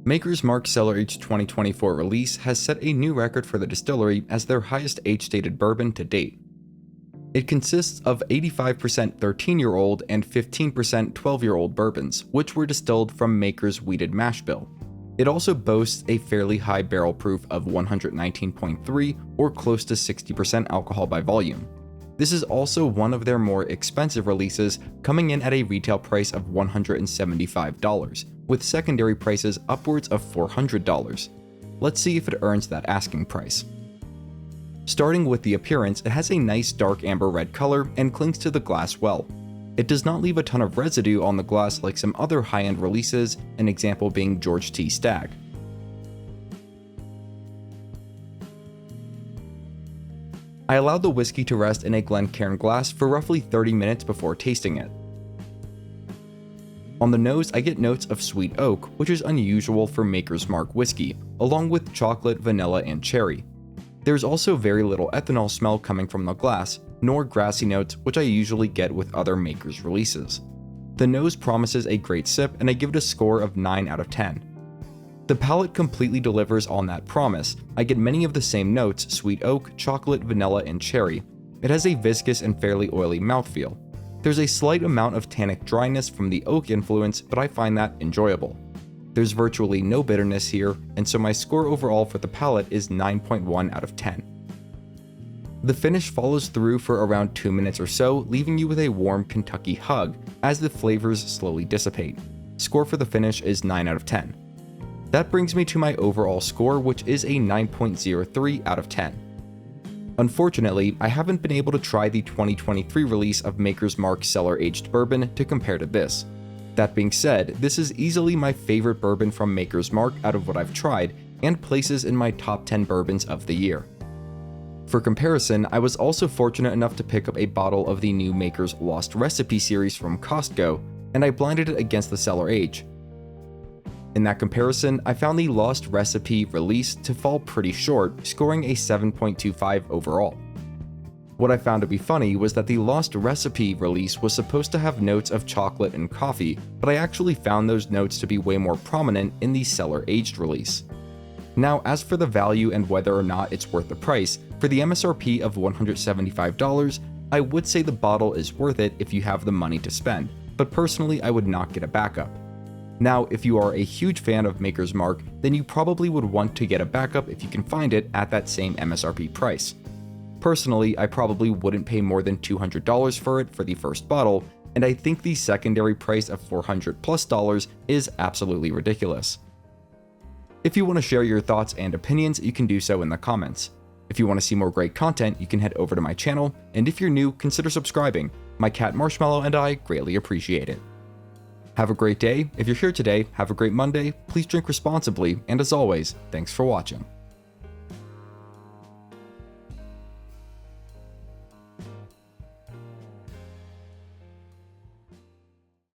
Maker's Mark Cellar Aged 2024 release has set a new record for the distillery as their highest age-stated bourbon to date. It consists of 85% 13-year-old and 15% 12-year-old bourbons, which were distilled from Maker's wheated mash bill. It also boasts a fairly high barrel proof of 119.3 or close to 60% alcohol by volume. This is also one of their more expensive releases, coming in at a retail price of $175, with secondary prices upwards of $400. Let's see if it earns that asking price. Starting with the appearance, it has a nice dark amber red color and clings to the glass well. It does not leave a ton of residue on the glass like some other high-end releases, an example being George T. Stagg. I allowed the whiskey to rest in a Glencairn glass for roughly 30 minutes before tasting it. On the nose, I get notes of sweet oak, which is unusual for Maker's Mark whiskey, along with chocolate, vanilla, and cherry. There's also very little ethanol smell coming from the glass, nor grassy notes, which I usually get with other Maker's releases. The nose promises a great sip, and I give it a score of 9 out of 10. The palate completely delivers on that promise. I get many of the same notes: sweet oak, chocolate, vanilla, and cherry. It has a viscous and fairly oily mouthfeel. There's a slight amount of tannic dryness from the oak influence, but I find that enjoyable. There's virtually no bitterness here, and so my score overall for the palate is 9.1 out of 10. The finish follows through for around 2 minutes or so, leaving you with a warm Kentucky hug as the flavors slowly dissipate. Score for the finish is 9 out of 10. That brings me to my overall score, which is a 9.03 out of 10. Unfortunately, I haven't been able to try the 2023 release of Maker's Mark Cellar Aged Bourbon to compare to this. That being said, this is easily my favorite bourbon from Maker's Mark out of what I've tried, and places in my top 10 bourbons of the year. For comparison, I was also fortunate enough to pick up a bottle of the new Maker's Lost Recipe series from Costco, and I blinded it against the Cellar Age. In that comparison, I found the Lost Recipe release to fall pretty short, scoring a 7.25 overall. What I found to be funny was that the Lost Recipe release was supposed to have notes of chocolate and coffee, but I actually found those notes to be way more prominent in the Cellar Aged release. Now, as for the value and whether or not it's worth the price, for the MSRP of $175, I would say the bottle is worth it if you have the money to spend, but personally I would not get a backup. Now, if you are a huge fan of Maker's Mark, then you probably would want to get a backup if you can find it at that same MSRP price. Personally, I probably wouldn't pay more than $200 for it for the first bottle, and I think the secondary price of $400+ is absolutely ridiculous. If you want to share your thoughts and opinions, you can do so in the comments. If you want to see more great content, you can head over to my channel, and if you're new, consider subscribing. My cat Marshmallow and I greatly appreciate it. Have a great day. If you're here today, have a great Monday. Please drink responsibly, and as always, thanks for watching.